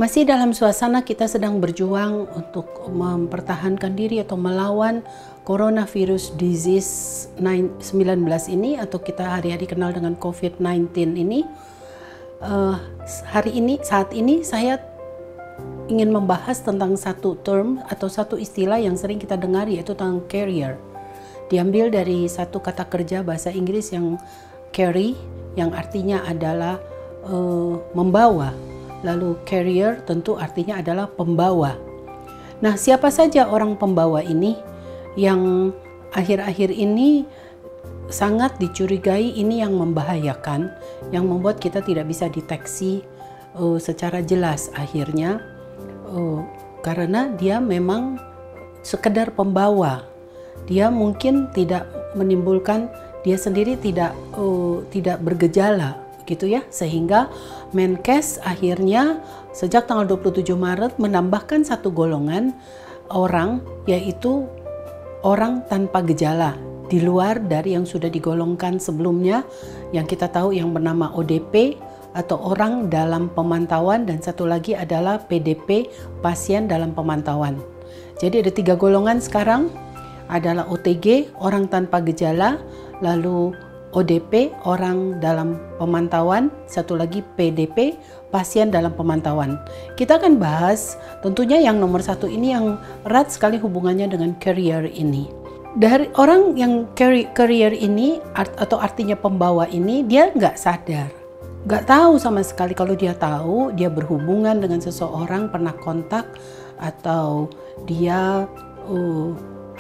Masih dalam suasana kita sedang berjuang untuk mempertahankan diri atau melawan coronavirus disease 19 ini, atau kita hari-hari kenal dengan COVID-19 ini. Saat ini saya ingin membahas tentang satu term atau satu istilah yang sering kita dengar, yaitu tentang carrier. Diambil dari satu kata kerja bahasa Inggris yang carry, yang artinya adalah membawa. Lalu carrier tentu artinya adalah pembawa. Nah, siapa saja orang pembawa ini yang akhir-akhir ini sangat dicurigai ini yang membahayakan, yang membuat kita tidak bisa deteksi secara jelas akhirnya, karena dia memang sekedar pembawa. Dia mungkin tidak menimbulkan, dia sendiri tidak bergejala gitu ya, sehingga Menkes akhirnya sejak tanggal 27 Maret menambahkan satu golongan orang, yaitu orang tanpa gejala, di luar dari yang sudah digolongkan sebelumnya yang kita tahu yang bernama ODP atau orang dalam pemantauan, dan satu lagi adalah PDP, pasien dalam pemantauan. Jadi ada 3 golongan sekarang, adalah OTG, orang tanpa gejala, lalu ODP, orang dalam pemantauan, satu lagi PDP, pasien dalam pemantauan. Kita akan bahas tentunya yang nomor 1 ini yang erat sekali hubungannya dengan carrier ini. Dari orang yang carrier ini atau artinya pembawa ini, dia nggak sadar, nggak tahu sama sekali. Kalau dia tahu, dia berhubungan dengan seseorang, pernah kontak, atau dia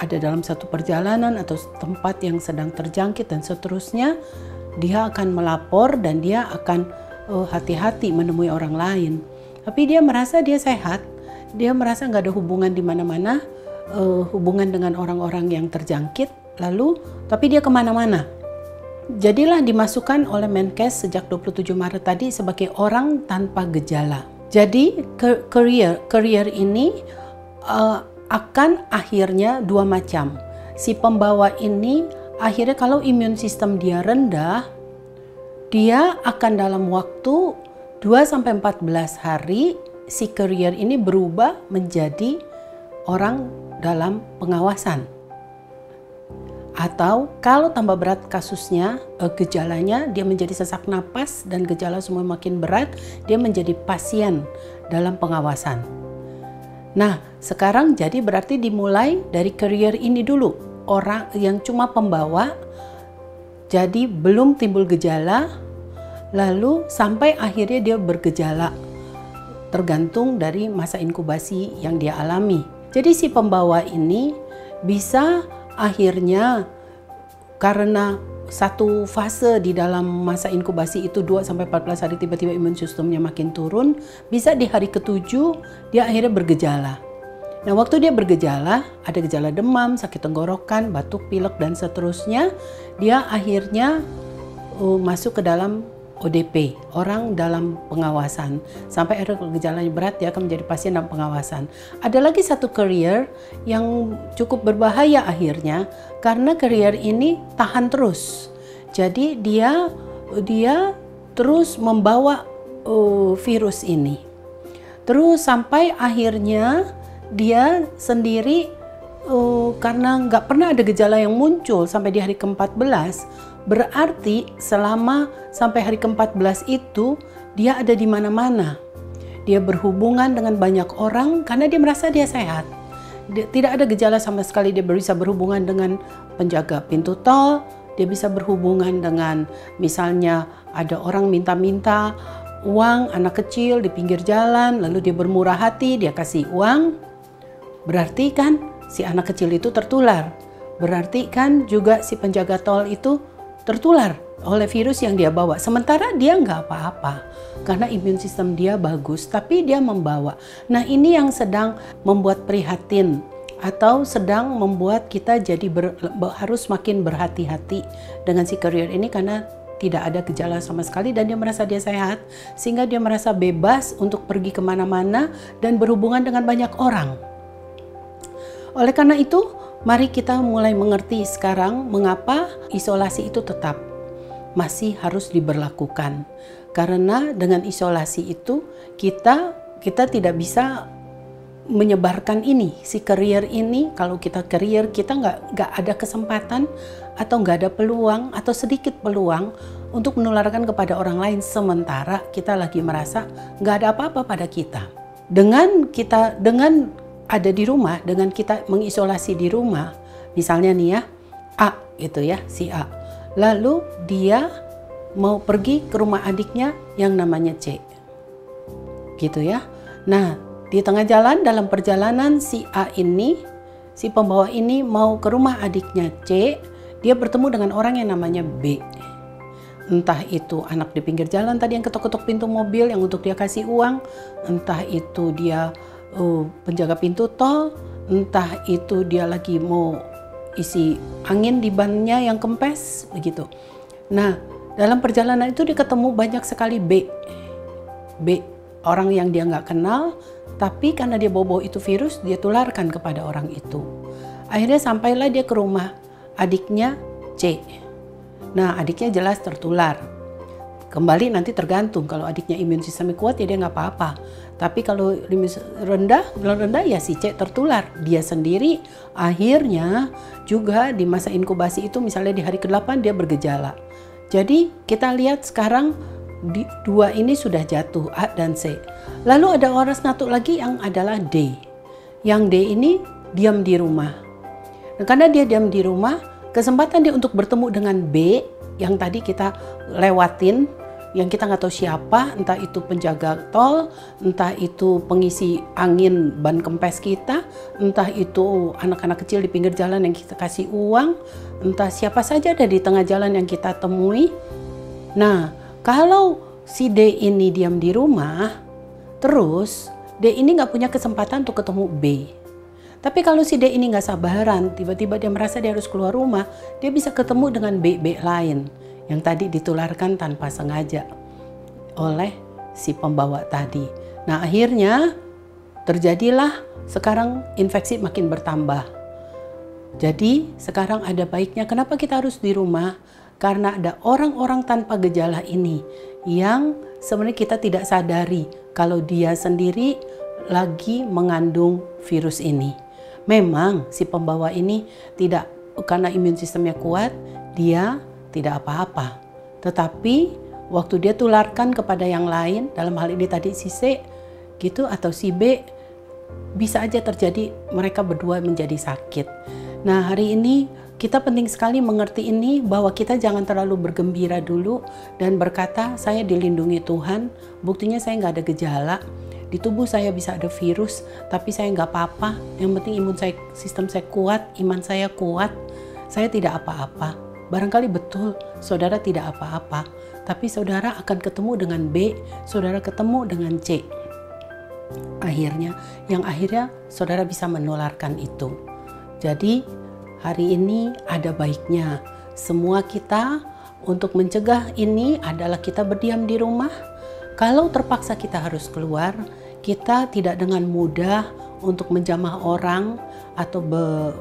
ada dalam satu perjalanan atau tempat yang sedang terjangkit dan seterusnya, dia akan melapor dan dia akan hati-hati menemui orang lain. Tapi dia merasa dia sehat, dia merasa nggak ada hubungan di mana-mana, hubungan dengan orang-orang yang terjangkit, lalu tapi dia kemana-mana. Jadilah dimasukkan oleh Menkes sejak 27 Maret tadi sebagai orang tanpa gejala. Jadi carrier ini akan akhirnya 2 macam. Si pembawa ini akhirnya kalau imun sistem dia rendah, dia akan dalam waktu 2-14 hari si carrier ini berubah menjadi orang dalam pengawasan. Atau kalau tambah berat kasusnya, gejalanya, dia menjadi sesak napas dan gejala semua makin berat, dia menjadi pasien dalam pengawasan. Nah, sekarang jadi berarti dimulai dari carrier ini dulu. Orang yang cuma pembawa, jadi belum timbul gejala, lalu sampai akhirnya dia bergejala, tergantung dari masa inkubasi yang dia alami. Jadi si pembawa ini bisa akhirnya karena satu fase di dalam masa inkubasi itu 2-14 hari tiba-tiba imun sistemnya makin turun, bisa di hari ke-7 dia akhirnya bergejala. Nah, waktu dia bergejala, ada gejala demam, sakit tenggorokan, batuk, pilek dan seterusnya, dia akhirnya masuk ke dalam ODP, orang dalam pengawasan. Sampai akhirnya gejalanya berat, dia akan menjadi pasien dalam pengawasan. Ada lagi satu carrier yang cukup berbahaya akhirnya, karena carrier ini tahan terus. Jadi dia terus membawa virus ini. Terus sampai akhirnya dia sendiri karena nggak pernah ada gejala yang muncul sampai di hari ke-14, berarti selama sampai hari ke-14 itu dia ada di mana-mana. Dia berhubungan dengan banyak orang karena dia merasa dia sehat. Tidak ada gejala sama sekali. Dia bisa berhubungan dengan penjaga pintu tol, dia bisa berhubungan dengan misalnya ada orang minta-minta uang, anak kecil di pinggir jalan, lalu dia bermurah hati, dia kasih uang. Berarti kan si anak kecil itu tertular. Berarti kan juga si penjaga tol itu tertular oleh virus yang dia bawa. Sementara dia nggak apa-apa karena imun sistem dia bagus, tapi dia membawa. Nah, ini yang sedang membuat prihatin atau sedang membuat kita jadi harus makin berhati-hati dengan si carrier ini, karena tidak ada gejala sama sekali dan dia merasa dia sehat, sehingga dia merasa bebas untuk pergi kemana-mana dan berhubungan dengan banyak orang. Oleh karena itu, mari kita mulai mengerti sekarang mengapa isolasi itu tetap masih harus diberlakukan. Karena dengan isolasi itu kita kita tidak bisa menyebarkan ini, si carrier ini. Kalau kita carrier, kita nggak ada kesempatan atau nggak ada peluang atau sedikit peluang untuk menularkan kepada orang lain, sementara kita lagi merasa nggak ada apa-apa pada kita. Dengan ada di rumah, dengan kita mengisolasi di rumah, misalnya nih ya, A gitu ya, si A. Lalu dia mau pergi ke rumah adiknya yang namanya C. Gitu ya. Nah, di tengah jalan, dalam perjalanan si A ini, si pembawa ini mau ke rumah adiknya C, dia bertemu dengan orang yang namanya B. Entah itu anak di pinggir jalan tadi yang ketok-ketok pintu mobil yang untuk dia kasih uang, entah itu dia penjaga pintu tol, entah itu dia lagi mau isi angin di bannya yang kempes, begitu. Nah, dalam perjalanan itu dia ketemu banyak sekali B, orang yang dia nggak kenal, tapi karena dia bawa itu virus, dia tularkan kepada orang itu. Akhirnya sampailah dia ke rumah adiknya C. Nah, adiknya jelas tertular. Kembali nanti tergantung, kalau adiknya imun sistemnya kuat ya dia nggak apa-apa. Tapi kalau imun rendah ya si C tertular. Dia sendiri akhirnya juga di masa inkubasi itu, misalnya di hari ke-8 dia bergejala. Jadi kita lihat sekarang dua ini sudah jatuh, A dan C. Lalu ada orang satu lagi yang adalah D. Yang D ini diam di rumah. Nah, karena dia diam di rumah, kesempatan dia untuk bertemu dengan B yang tadi kita lewatin, yang kita nggak tahu siapa, entah itu penjaga tol, entah itu pengisi angin ban kempes kita, entah itu anak-anak kecil di pinggir jalan yang kita kasih uang, entah siapa saja ada di tengah jalan yang kita temui. Nah, kalau si D ini diam di rumah, terus D ini nggak punya kesempatan untuk ketemu B. Tapi kalau si D ini nggak sabaran, tiba-tiba dia merasa dia harus keluar rumah, dia bisa ketemu dengan B lain yang tadi ditularkan tanpa sengaja oleh si pembawa tadi. Nah, akhirnya terjadilah sekarang infeksi makin bertambah. Jadi sekarang ada baiknya, kenapa kita harus di rumah? Karena ada orang-orang tanpa gejala ini yang sebenarnya kita tidak sadari kalau dia sendiri lagi mengandung virus ini. Memang si pembawa ini tidak, karena imun sistemnya kuat, dia tidak apa-apa. Tetapi waktu dia tularkan kepada yang lain, dalam hal ini tadi si C gitu atau si B, bisa aja terjadi mereka berdua menjadi sakit. Nah, hari ini kita penting sekali mengerti ini, bahwa kita jangan terlalu bergembira dulu dan berkata saya dilindungi Tuhan, buktinya saya nggak ada gejala, di tubuh saya bisa ada virus tapi saya nggak apa-apa, yang penting sistem saya kuat, iman saya kuat, saya tidak apa-apa. Barangkali betul saudara tidak apa-apa, tapi saudara akan ketemu dengan B, saudara ketemu dengan C. Akhirnya saudara bisa menularkan itu. Jadi hari ini ada baiknya semua kita untuk mencegah ini adalah kita berdiam di rumah. Kalau terpaksa kita harus keluar, kita tidak dengan mudah untuk menjamah orang atau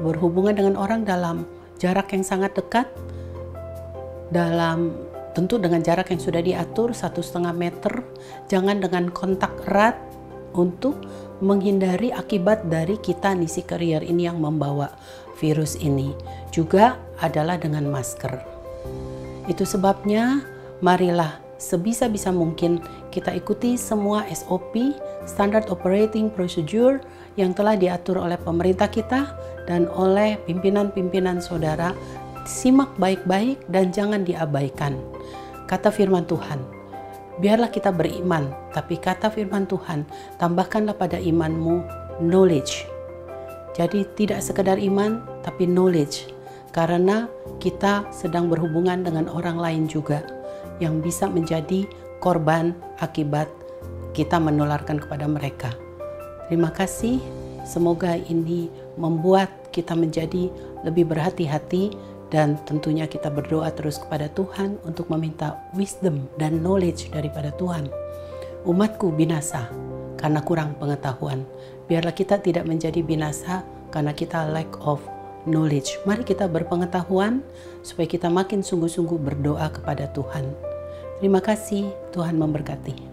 berhubungan dengan orang dalam jarak yang sangat dekat, tentu dengan jarak yang sudah diatur 1,5 meter, jangan dengan kontak erat untuk menghindari akibat dari kita si carrier ini yang membawa virus ini. Juga adalah dengan masker. Itu sebabnya marilah sebisa-bisa mungkin kita ikuti semua SOP, Standard Operating Procedure, yang telah diatur oleh pemerintah kita dan oleh pimpinan-pimpinan saudara. Simak baik-baik dan jangan diabaikan. Kata firman Tuhan, biarlah kita beriman, tapi kata firman Tuhan, tambahkanlah pada imanmu knowledge. Jadi tidak sekedar iman, tapi knowledge. Karena kita sedang berhubungan dengan orang lain juga yang bisa menjadi korban akibat kita menularkan kepada mereka. Terima kasih, semoga ini membuat kita menjadi lebih berhati-hati, dan tentunya kita berdoa terus kepada Tuhan untuk meminta wisdom dan knowledge daripada Tuhan. Umatku binasa karena kurang pengetahuan. Biarlah kita tidak menjadi binasa karena kita lack of knowledge. Mari kita berpengetahuan supaya kita makin sungguh-sungguh berdoa kepada Tuhan. Terima kasih, Tuhan memberkati.